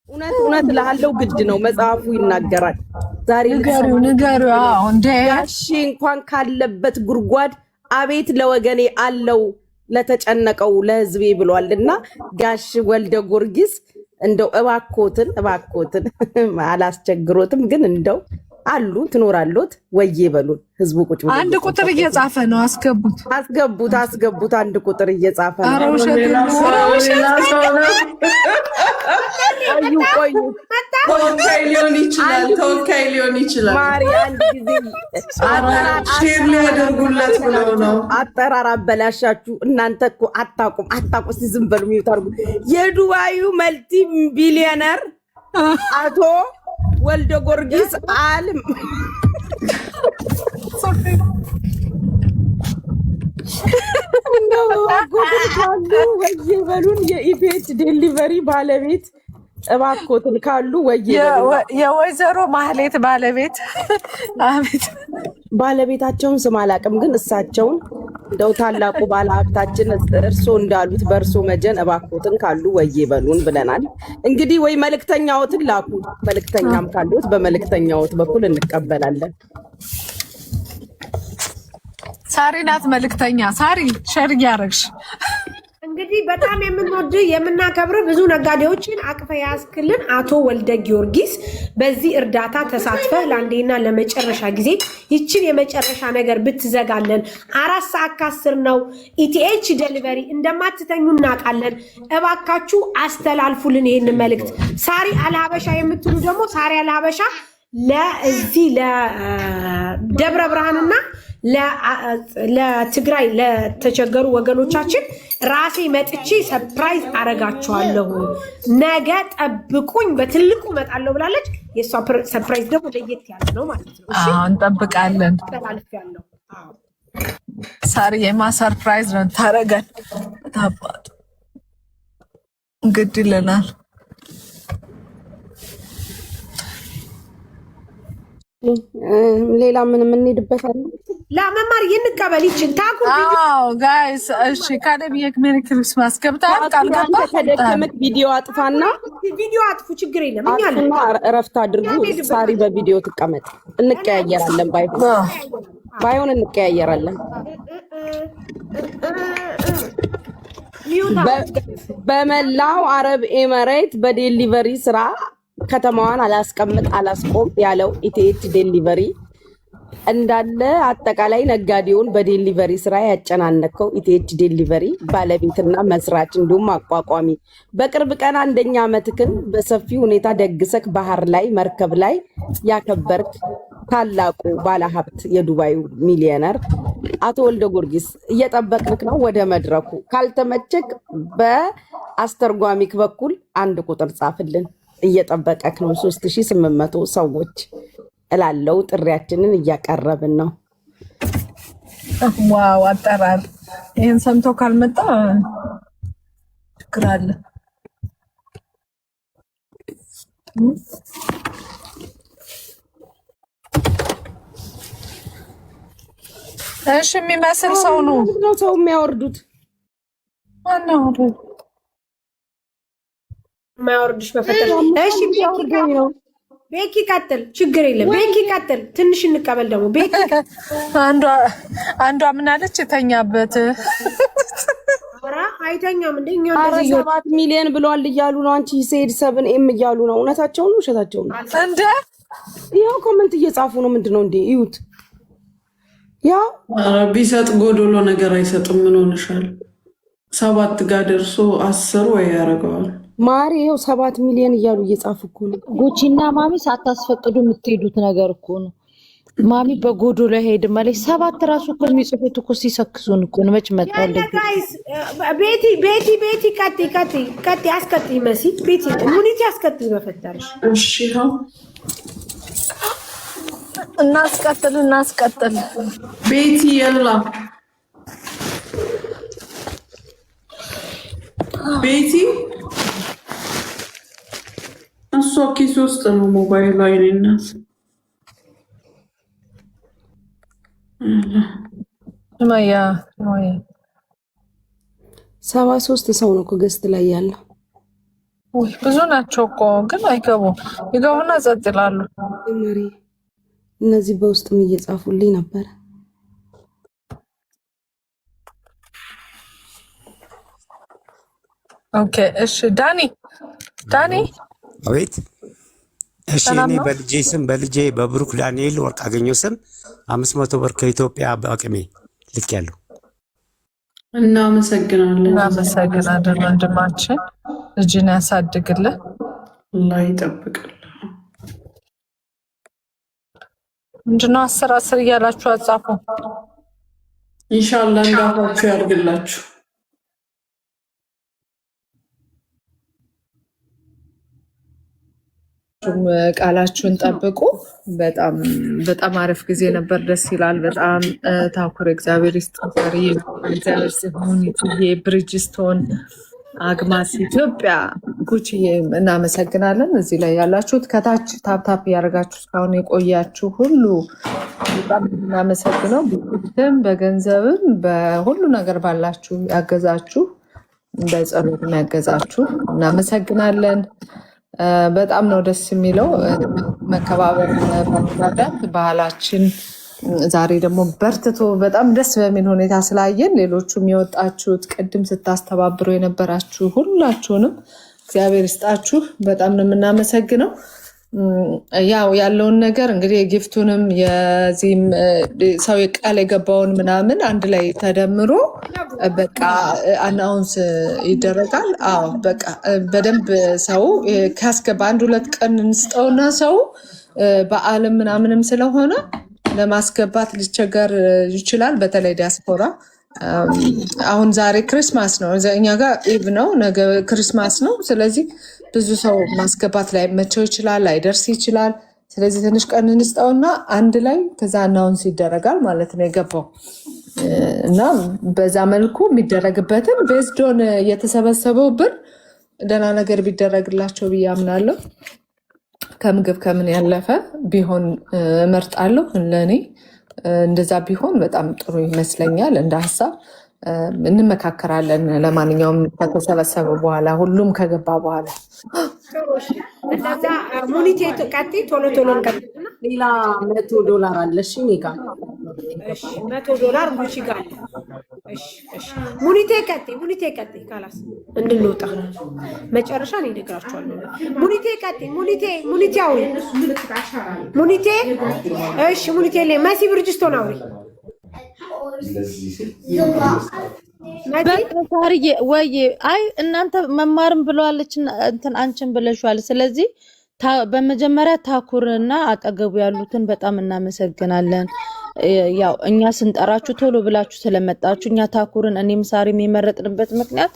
እውነት ላለው ግድ ነው መጽሐፉ ይናገራል። ዛሬ ንገሩ እንዴ ያሺ እንኳን ካለበት ጉርጓድ አቤት ለወገኔ አለው ለተጨነቀው ለህዝቤ ብሏልና ጋሽ ወልደ ጊዮርጊስ እንደው እባኮትን አላስቸግሮትም ግን እንደው አሉ ትኖራሉት ወዬ በሉን ህዝቡ ቁጭ ብሎ አንድ ቁጥር እየጻፈ ነው። አስገቡት አንድ ቁጥር እየጻፈ ነው። ቆዩ ተወካይ ሊሆን ይችላል። ማሪ አንድ ጊዜ ሼር ሊያደርጉለት ብለው ነው። አጠራር አበላሻችሁ እናንተ እኮ አታቁም እስቲ ዝም በሉ ሚዩት አድርጉ። የዱባዩ መልቲ ቢሊዮነር አቶ ወልደ ጊዮርጊስ አልም ነው ጎብታሉ ወዬ በሉን። የኢፔች ዴሊቨሪ ባለቤት እባኮትን ካሉ ወዬ የወይዘሮ ማህሌት ባለቤት አቤት ባለቤታቸውን ስም አላውቅም፣ ግን እሳቸውን እንደው ታላቁ ባለሀብታችን እርሶ እንዳሉት በእርሶ መጀን እባኮትን ካሉ ወዬ በሉን ብለናል። እንግዲህ ወይ መልእክተኛዎትን ላኩ። መልእክተኛም ካሉት በመልእክተኛዎት በኩል እንቀበላለን። ሳሪ ናት መልእክተኛ። ሳሪ ሸር እያደረግሽ እንግዲህ በጣም የምንወድ የምናከብር ብዙ ነጋዴዎችን አቅፈ ያስክልን አቶ ወልደ ጊዮርጊስ በዚህ እርዳታ ተሳትፈ ለአንዴና ለመጨረሻ ጊዜ ይችን የመጨረሻ ነገር ብትዘጋለን 4:10 ነው። ኢቲኤች ዴሊቨሪ እንደማትተኙ እናውቃለን። እባካችሁ አስተላልፉልን ይህን መልእክት። ሳሪ አልሀበሻ የምትሉ ደግሞ ሳሪ አልሀበሻ ለዚህ ለደብረ ብርሃንና ለትግራይ ለተቸገሩ ወገኖቻችን ራሴ መጥቼ ሰርፕራይዝ አረጋቸዋለሁ፣ ነገ ጠብቁኝ፣ በትልቁ እመጣለሁ ብላለች። የእሷ ሰርፕራይዝ ደግሞ ለየት ያለ ነው ማለት ነው። እሺ እንጠብቃለን። ሳሪዬማ ሰርፕራይዝ ነው ታረገን። ታባቱ ግድ ይለናል። ሌላ ምን የምንሄድበት አለ? ለመማር ይንቀበል ይችን ታኩ ጋይስ እሺ ካደም የሜሪ ክሪስማስ ገብታል። ከደከመት ቪዲዮ አጥፋና ቪዲዮ አጥፉ፣ ችግር የለም። እኛ አለ እረፍት አድርጉ። ሳሪ በቪዲዮ ትቀመጥ፣ እንቀያየራለን። ባይሆን እንቀያየራለን። በመላው አረብ ኤሚሬት በዴሊቨሪ ስራ ከተማዋን አላስቆም ያለው ኢቲኤች ዴሊቨሪ እንዳለ አጠቃላይ ነጋዴውን በዴሊቨሪ ስራ ያጨናነቀው ኢቲኤች ዴሊቨሪ ባለቤትና መስራች እንዲሁም አቋቋሚ በቅርብ ቀን አንደኛ ዓመትክን በሰፊ ሁኔታ ደግሰክ ባህር ላይ መርከብ ላይ ያከበርክ ታላቁ ባለሀብት የዱባዩ ሚሊዮነር አቶ ወልደ ጊዮርጊስ እየጠበቅንክ ነው። ወደ መድረኩ ካልተመቸክ በአስተርጓሚክ በኩል አንድ ቁጥር ጻፍልን። እየጠበቀክ ነው። 3800 ሰዎች እላለው ጥሪያችንን እያቀረብን ነው። ዋው አጠራር ይሄን ሰምቶ ካልመጣ ችግር አለ። እሺ የሚመስል ሰው ነው ሰው የሚያወርዱት ማነው? ማያወርድሽ በፈጠረ እሺ ቤኪ ቀጥል፣ ችግር የለም። ቤኪ ቀጥል፣ ትንሽ እንቀበል ደግሞ ቤኪ አንዷ ምን አለች? የተኛበት ኧረ አይተኛም እንደኛ እንደዚህ 7 ሚሊዮን ብለዋል እያሉ ነው። አንቺ ሴድ 7M እያሉ ነው። እውነታቸው ነው ውሸታቸው ነው እንደ ይሄው ኮሜንት እየጻፉ ነው። ምንድነው እንዴ? ይዩት። ያው ቢሰጥ ጎዶሎ ነገር አይሰጥም። ምን ሆነሻል? 7 ጋር ደርሶ 10 ወይ ያደርገዋል። ማሪ ይኸው 7 ሚሊዮን እያሉ እየጻፉ እኮ ነው። ጉቺና ማሚ ሳታስፈቅዱ የምትሄዱት ነገር እኮ ነው። ማሚ በጎዶ ላይ ሄድ ማለት 7 ራሱ እኮ የሚጽፉት እኮ ሲሰክሱን እኮ ነው። መች መጣለ ቤቲ ቀጥ አስቀጥ መሲ ቤቲ ሙኒቲ አስቀጥ በፈጠርሽ። እሺ ነው እናስቀጥል ቤቲ የላ ቤቲ እሷ ኪስ ውስጥ ነው ሞባይል ላይ ነኝ። 73 ሰው ነው ገስት ላይ ያለው። ብዙ ናቸው እኮ ግን አይገቡም። ይገቡና ጸጥ ይላሉ። መሪ እነዚህ በውስጥም እየጻፉልኝ ነበረ። ኦኬ እሺ ዳኒ አቤት። እሺ እኔ በልጄ ስም በብሩክ ዳንኤል ወርቅ አገኘው ስም 500 ብር ከኢትዮጵያ በአቅሜ ልኬያለሁ። እናመሰግናለን ወንድማችን። ልጅን ያሳድግልህ፣ አላህ ይጠብቅልህ። ምንድነው 10 እያላችሁ አጻፉ። ኢንሻአላህ እንዳፋችሁ ያርግላችሁ። ቃላችሁን ጠብቁ። በጣም አሪፍ ጊዜ ነበር። ደስ ይላል በጣም ታኩር እግዚአብሔር ይስጥሪ። እግዚአብሔር ሲሆን ይትዬ ብሪጅስቶን አግማስ ኢትዮጵያ ጉቺዬ እናመሰግናለን። እዚህ ላይ ያላችሁት ከታች ታፕታፕ እያደረጋችሁ እስካሁን የቆያችሁ ሁሉ በጣም እናመሰግነው። በገንዘብም በሁሉ ነገር ባላችሁ ያገዛችሁ፣ በጸሎት ያገዛችሁ እናመሰግናለን። በጣም ነው ደስ የሚለው መከባበር፣ መረዳዳት ባህላችን ዛሬ ደግሞ በርትቶ በጣም ደስ በሚል ሁኔታ ስላየን ሌሎቹም የወጣችሁት ቅድም ስታስተባብሩ የነበራችሁ ሁላችሁንም እግዚአብሔር ይስጣችሁ። በጣም ነው የምናመሰግነው። ያው ያለውን ነገር እንግዲህ የጊፍቱንም የዚህም ሰው ቃል የገባውን ምናምን አንድ ላይ ተደምሮ በቃ አናውንስ ይደረጋል። አዎ በቃ በደንብ ሰው ካስገባ 1-2 ቀን እንስጠውና ሰው በዓለም ምናምንም ስለሆነ ለማስገባት ሊቸገር ይችላል። በተለይ ዲያስፖራ አሁን ዛሬ ክሪስማስ ነው፣ እኛ ጋር ኢቭ ነው፣ ነገ ክሪስማስ ነው። ስለዚህ ብዙ ሰው ማስገባት ላይ መቸው ይችላል፣ ላይደርስ ይችላል። ስለዚህ ትንሽ ቀን እንስጠውና አንድ ላይ ከዛ አናውንስ ይደረጋል ማለት ነው የገባው እና በዛ መልኩ የሚደረግበትን ቤዝዶን የተሰበሰበው ብር ደህና ነገር ቢደረግላቸው ብዬ አምናለሁ። ከምግብ ከምን ያለፈ ቢሆን እመርጣለሁ። ለእኔ እንደዛ ቢሆን በጣም ጥሩ ይመስለኛል። እንደ ሀሳብ እንመካከራለን። ለማንኛውም ከተሰበሰበ በኋላ ሁሉም ከገባ በኋላ እንደዛ ሙኒቴ ቀጤ ቶሎ እንቀጥልና ሌላ $100 አለሽ እኔ ጋር $100 ጉቺ ጋር አለ። ሙኒቴ ቀጤ ካላስ እንድንወጣ መጨረሻ ነው እነግራችኋለሁ። ሙኒቴ አውሪ ሙኒቴ። እሺ ሙኒቴ ላይ መሲ ብርጅስቶን አውሪ በቃርዬ ወይ አይ እናንተ መማርም ብለዋለች እንትን አንቺን ብለሽዋል። ስለዚህ በመጀመሪያ ታኩርና አጠገቡ ያሉትን በጣም እናመሰግናለን። ያው እኛ ስንጠራችሁ ቶሎ ብላችሁ ስለመጣችሁ እኛ ታኩርን እኔም ሳሪም የመረጥንበት ምክንያት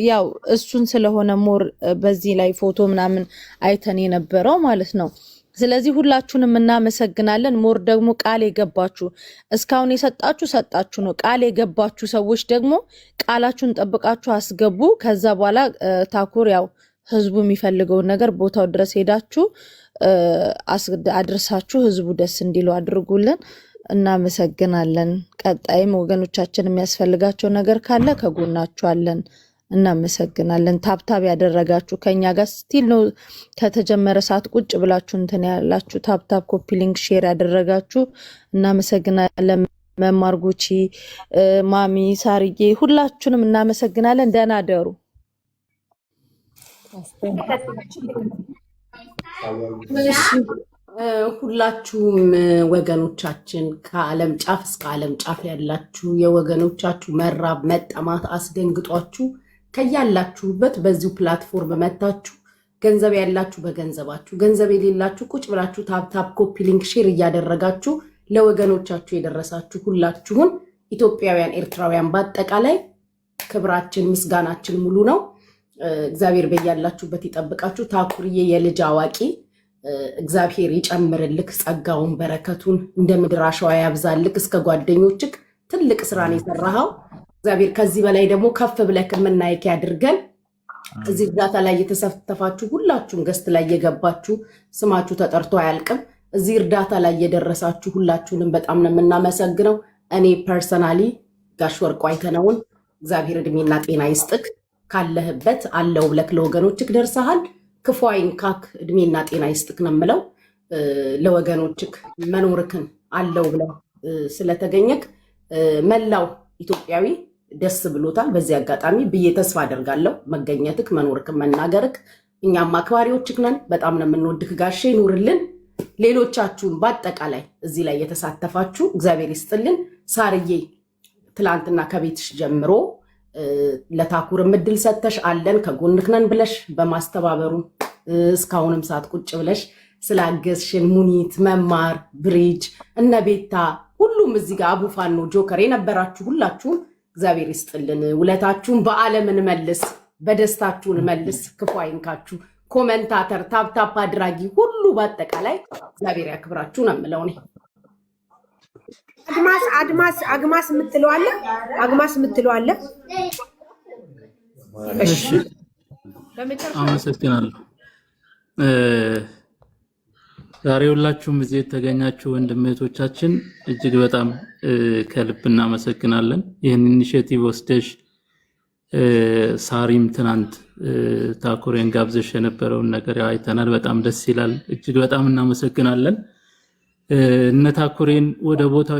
ያው እሱን ስለሆነ ሞር በዚህ ላይ ፎቶ ምናምን አይተን የነበረው ማለት ነው። ስለዚህ ሁላችሁንም እናመሰግናለን። ሞር ደግሞ ቃል የገባችሁ እስካሁን ሰጣችሁ ነው። ቃል የገባችሁ ሰዎች ደግሞ ቃላችሁን ጠብቃችሁ አስገቡ። ከዛ በኋላ ታኩር ያው ህዝቡ የሚፈልገውን ነገር ቦታው ድረስ ሄዳችሁ አድርሳችሁ ህዝቡ ደስ እንዲለው አድርጉልን። እናመሰግናለን። ቀጣይም ወገኖቻችን የሚያስፈልጋቸው ነገር ካለ ከጎናችሁ አለን። እናመሰግናለን። ታብታብ ያደረጋችሁ ከኛ ጋር ስቲል ነው ከተጀመረ ሰዓት ቁጭ ብላችሁ እንትን ያላችሁ ታብታብ ኮፒ ሊንክ ሼር ያደረጋችሁ እናመሰግናለን። መማር ጉቺ፣ ማሚ፣ ሳርዬ ሁላችሁንም እናመሰግናለን። ደህና ደሩ። ሁላችሁም ወገኖቻችን ከዓለም ጫፍ እስከ ዓለም ጫፍ ያላችሁ የወገኖቻችሁ መራብ መጠማት አስደንግጧችሁ ከያላችሁበት በዚሁ ፕላትፎርም መታችሁ ገንዘብ ያላችሁ በገንዘባችሁ ገንዘብ የሌላችሁ ቁጭ ብላችሁ ታፕታፕ ኮፒ ሊንክ ሼር እያደረጋችሁ ለወገኖቻችሁ የደረሳችሁ ሁላችሁን ኢትዮጵያውያን ኤርትራውያን በአጠቃላይ ክብራችን ምስጋናችን ሙሉ ነው። እግዚአብሔር በያላችሁበት ይጠብቃችሁ። ታኩርዬ የልጅ አዋቂ እግዚአብሔር ይጨምርልክ፣ ጸጋውን በረከቱን እንደ ምድር አሸዋ ያብዛልክ። እስከ ጓደኞችክ ትልቅ ስራን የሰራኸው እግዚአብሔር ከዚህ በላይ ደግሞ ከፍ ብለክ የምናይክ ያድርገን። እዚህ እርዳታ ላይ የተሳተፋችሁ ሁላችሁም ገስት ላይ የገባችሁ ስማችሁ ተጠርቶ አያልቅም። እዚህ እርዳታ ላይ የደረሳችሁ ሁላችሁንም በጣም ነው የምናመሰግነው። እኔ ፐርሰናሊ ጋሽ ወርቁ አይተነውን እግዚአብሔር እድሜና ጤና ይስጥክ። ካለህበት አለው ብለክ ለወገኖችክ ደርሰሃል። ክፉ አይንካክ፣ እድሜና ጤና ይስጥክ ነው የምለው። ለወገኖችክ መኖርክን አለው ብለው ስለተገኘክ መላው ኢትዮጵያዊ ደስ ብሎታል። በዚህ አጋጣሚ ብዬ ተስፋ አደርጋለሁ መገኘትክ፣ መኖርክን፣ መናገርክ። እኛም አክባሪዎችክ ነን። በጣም ነው የምንወድክ ጋሼ፣ ኑርልን። ሌሎቻችሁን በአጠቃላይ እዚህ ላይ የተሳተፋችሁ እግዚአብሔር ይስጥልን። ሳርዬ ትላንትና ከቤትሽ ጀምሮ ለታኩር እድል ሰጥተሽ አለን ከጎንክ ነን ብለሽ በማስተባበሩ እስካሁንም ሰዓት ቁጭ ብለሽ ስላገዝሽን፣ ሙኒት፣ መማር፣ ብሪጅ፣ እነ ቤታ ሁሉም እዚህ ጋር አቡፋኖ ጆከር የነበራችሁ ሁላችሁም እግዚአብሔር ይስጥልን። ውለታችሁን በዓለም እንመልስ፣ በደስታችሁን መልስ፣ ክፉ አይንካችሁ። ኮመንታተር፣ ታፕታፕ አድራጊ ሁሉ በአጠቃላይ እግዚአብሔር ያክብራችሁ ነው የምለው እኔ። አግማስ የምትለዋለ እሺ አመሰግናለሁ። ዛሬ ሁላችሁም እዚህ የተገኛችሁ ወንድሞቻችን እጅግ በጣም ከልብ እናመሰግናለን። ይህን ኢኒሼቲቭ ወስደሽ ሳሪም ትናንት ታኩሬን ጋብዘሽ የነበረውን ነገር አይተናል። በጣም ደስ ይላል። እጅግ በጣም እናመሰግናለን። እነ ታኩሬን ወደ ቦታው